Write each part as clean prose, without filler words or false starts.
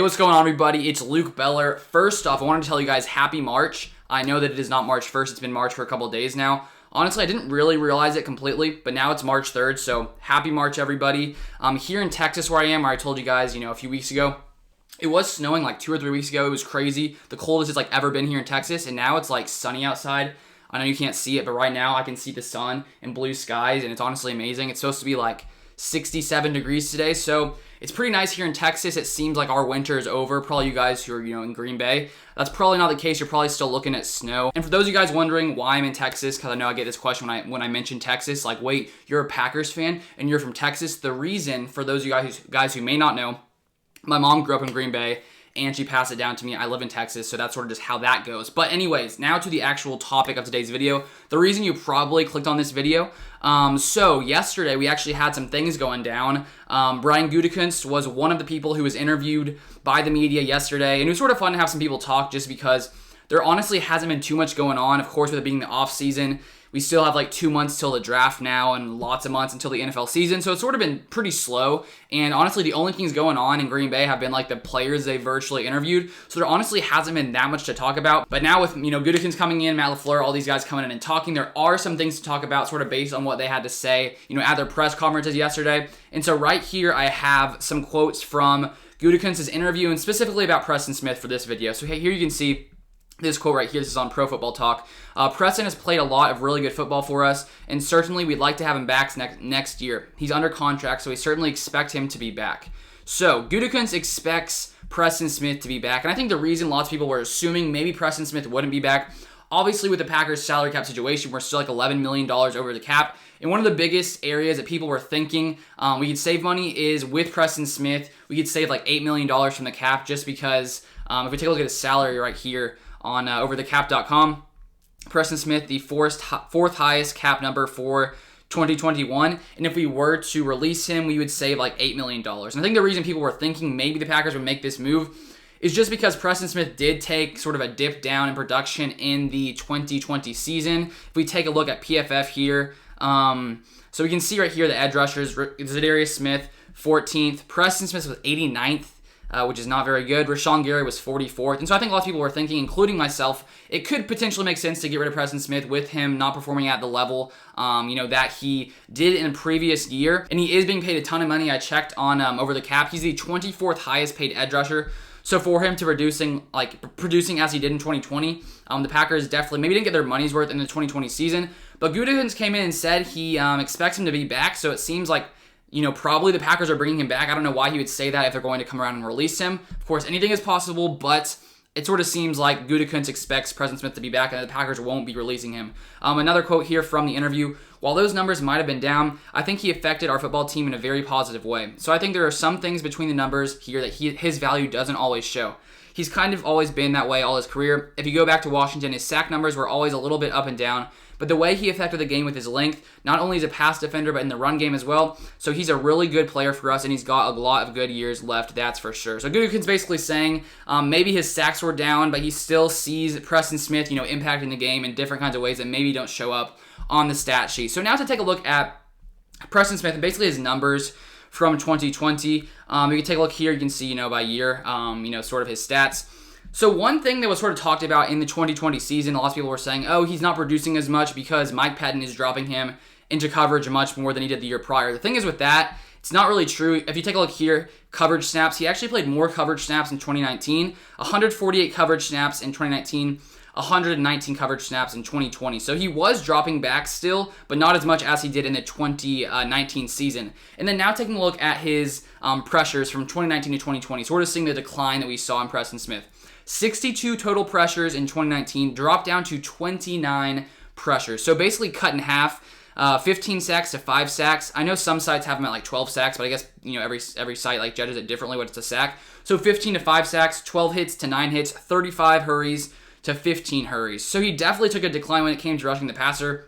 what's going on, everybody? It's Luke Beller. First off, I wanted to tell you guys happy March. I know that it is not March 1st. It's been March for a couple of days now. Honestly, I didn't really realize it completely, but now it's March 3rd, so happy March, everybody. Here in Texas where I am, where I told you guys, a few weeks ago, it was snowing like 2 or 3 weeks ago. It was crazy. The coldest it's ever been here in Texas, and now it's sunny outside. I know you can't see it, but right now I can see the sun and blue skies, and it's honestly amazing. It's supposed to be 67 degrees today, so it's pretty nice here in Texas. It seems like our winter is over. Probably you guys who are, in Green Bay, that's probably not the case. You're probably still looking at snow. And for those of you guys wondering why I'm in Texas, because I know I get this question when I mention Texas, wait, you're a Packers fan and you're from Texas? The reason, for those of you guys who may not know, my mom grew up in Green Bay, and she passed it down to me. I live in Texas, so that's sort of just how that goes. But anyways, now to the actual topic of today's video. The reason you probably clicked on this video. So yesterday, we actually had some things going down. Brian Gutekunst was one of the people who was interviewed by the media yesterday, and it was sort of fun to have some people talk just because there honestly hasn't been too much going on. Of course, with it being the offseason, we still have 2 months till the draft now and lots of months until the NFL season. So it's sort of been pretty slow. And honestly, the only things going on in Green Bay have been the players they virtually interviewed. So there honestly hasn't been that much to talk about. But now with, Gutekunst coming in, Matt LaFleur, all these guys coming in and talking, there are some things to talk about sort of based on what they had to say, at their press conferences yesterday. And so right here, I have some quotes from Gutekunst's interview and specifically about Preston Smith for this video. So here you can see this quote right here. This is on Pro Football Talk. Preston has played a lot of really good football for us, and certainly we'd like to have him back next year. He's under contract, so we certainly expect him to be back. So Gutekunst expects Preston Smith to be back, and I think the reason lots of people were assuming maybe Preston Smith wouldn't be back, obviously with the Packers' salary cap situation, we're still $11 million over the cap. And one of the biggest areas that people were thinking we could save money is with Preston Smith. We could save $8 million from the cap just because if we take a look at his salary right here on overthecap.com, Preston Smith, the fourth highest cap number for 2021. And if we were to release him, we would save $8 million. And I think the reason people were thinking maybe the Packers would make this move is just because Preston Smith did take sort of a dip down in production in the 2020 season. If we take a look at PFF here, so we can see right here the edge rushers, Zadarius Smith, 14th. Preston Smith was 89th. Which is not very good. Rashawn Gary was 44th. And so I think a lot of people were thinking, including myself, it could potentially make sense to get rid of Preston Smith with him not performing at the level, that he did in a previous year. And he is being paid a ton of money. I checked on Over the Cap. He's the 24th highest paid edge rusher. So for him to producing as he did in 2020, the Packers definitely maybe didn't get their money's worth in the 2020 season. But Gutekunst came in and said he expects him to be back. So it seems like probably the Packers are bringing him back. I don't know why he would say that if they're going to come around and release him. Of course, anything is possible, but it sort of seems like Gutekunst expects Preston Smith to be back and the Packers won't be releasing him. Another quote here from the interview. While those numbers might have been down, I think he affected our football team in a very positive way. So I think there are some things between the numbers here that his value doesn't always show. He's kind of always been that way all his career. If you go back to Washington, his sack numbers were always a little bit up and down. But the way he affected the game with his length, not only is a pass defender, but in the run game as well. So he's a really good player for us, and he's got a lot of good years left, that's for sure. So Gutekunst basically saying maybe his sacks were down, but he still sees Preston Smith, impacting the game in different kinds of ways that maybe don't show up on the stat sheet. So now to take a look at Preston Smith and basically his numbers from 2020. You can take a look here. You can see, by year, sort of his stats. So one thing that was sort of talked about in the 2020 season, a lot of people were saying, oh, he's not producing as much because Mike Pettin is dropping him into coverage much more than he did the year prior. The thing is with that, it's not really true. If you take a look here, coverage snaps, he actually played more coverage snaps in 2019, 148 coverage snaps in 2019, 119 coverage snaps in 2020. So he was dropping back still, but not as much as he did in the 2019 season. And then now taking a look at his pressures from 2019 to 2020, sort of seeing the decline that we saw in Preston Smith. 62 total pressures in 2019, dropped down to 29 pressures. So basically cut in half, 15 sacks to 5 sacks. I know some sites have him at 12 sacks, but I guess every site judges it differently what it's a sack. So 15 to 5 sacks, 12 hits to 9 hits, 35 hurries to 15 hurries. So he definitely took a decline when it came to rushing the passer.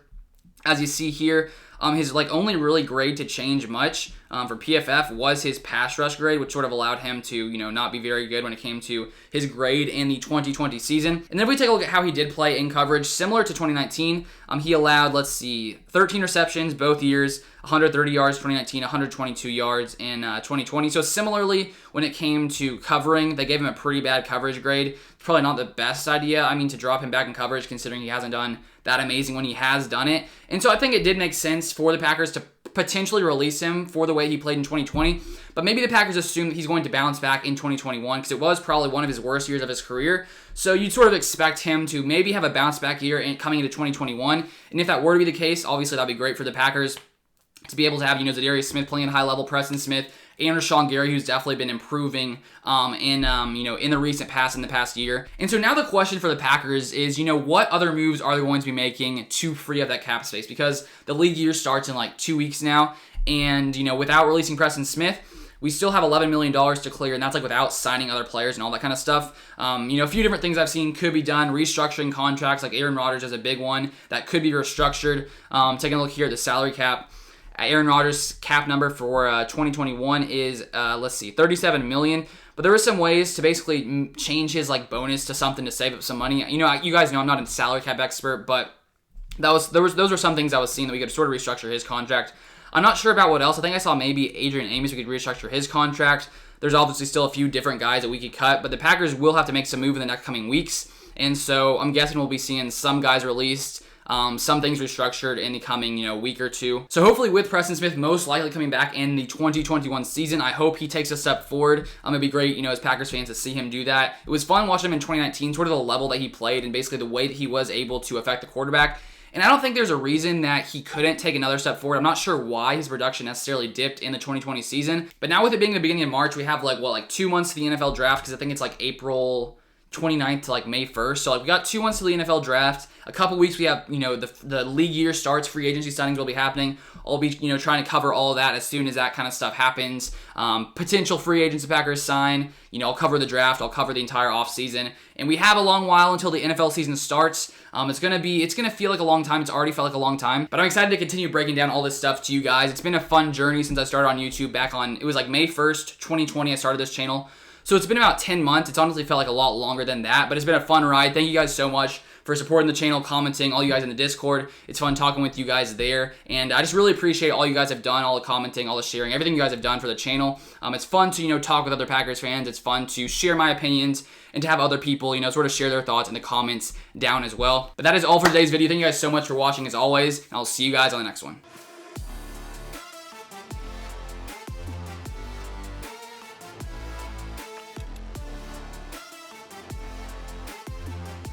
As you see here, His like only really grade to change much for PFF was his pass rush grade, which sort of allowed him to, you know, not be very good when it came to his grade in the 2020 season. And then if we take a look at how he did play in coverage, similar to 2019, he allowed, let's see, 13 receptions both years, 130 yards 2019, 122 yards in 2020. So similarly, when it came to covering, they gave him a pretty bad coverage grade. Probably not the best idea, I mean, to drop him back in coverage considering he hasn't done that amazing when he has done it. And so I think it did make sense for the Packers to potentially release him for the way he played in 2020. But maybe the Packers assume that he's going to bounce back in 2021 because it was probably one of his worst years of his career. So you'd sort of expect him to maybe have a bounce back year coming into 2021. And if that were to be the case, obviously that'd be great for the Packers to be able to have, you know, Zadarius Smith playing at high level, Preston Smith, and Rashawn Gary, who's definitely been improving in the recent past, in the past year. And so now the question for the Packers is, you know, what other moves are they going to be making to free up that cap space? Because the league year starts in like 2 weeks now, and, you know, without releasing Preston Smith, we still have $11 million to clear, and that's like without signing other players and all that kind of stuff. You know, a few different things I've seen could be done. Restructuring contracts, like Aaron Rodgers is a big one that could be restructured. Taking a look here at the salary cap. Aaron Rodgers' cap number for 2021 is, let's see, $37 million. But there are some ways to basically change his like bonus to something to save up some money. You know, you guys know I'm not a salary cap expert, but those were some things I was seeing that we could sort of restructure his contract. I'm not sure about what else. I think I saw maybe Adrian Amos, we could restructure his contract. There's obviously still a few different guys that we could cut, but the Packers will have to make some move in the next coming weeks. And so I'm guessing we'll be seeing some guys released, some things restructured in the coming, you know, week or two. So hopefully with Preston Smith most likely coming back in the 2021 season, I hope he takes a step forward. It'd be great, you know, as Packers fans to see him do that. It was fun watching him in 2019, sort of the level that he played and basically the way that he was able to affect the quarterback. And I don't think there's a reason that he couldn't take another step forward. I'm not sure why his production necessarily dipped in the 2020 season. But now with it being the beginning of March, we have like 2 months to the NFL draft, because I think it's like April 29th to like May 1st. So like we got 2 months to the NFL draft. A couple weeks we have, you know, the league year starts, free agency signings will be happening. I'll be, you know, trying to cover all of that as soon as that kind of stuff happens. Potential free agents the Packers sign. You know, I'll cover the draft. I'll cover the entire offseason. And we have a long while until the NFL season starts. It's gonna feel like a long time. It's already felt like a long time. But I'm excited to continue breaking down all this stuff to you guys. It's been a fun journey since I started on YouTube back on, it was like May 1st, 2020 I started this channel. So it's been about 10 months. It's honestly felt like a lot longer than that, but it's been a fun ride. Thank you guys so much for supporting the channel, commenting, all you guys in the Discord. It's fun talking with you guys there, and I just really appreciate all you guys have done, all the commenting, all the sharing, everything you guys have done for the channel. It's fun to, you know, talk with other Packers fans. It's fun to share my opinions and to have other people, you know, sort of share their thoughts in the comments down as well. But that is all for today's video. Thank you guys so much for watching as always, and I'll see you guys on the next one.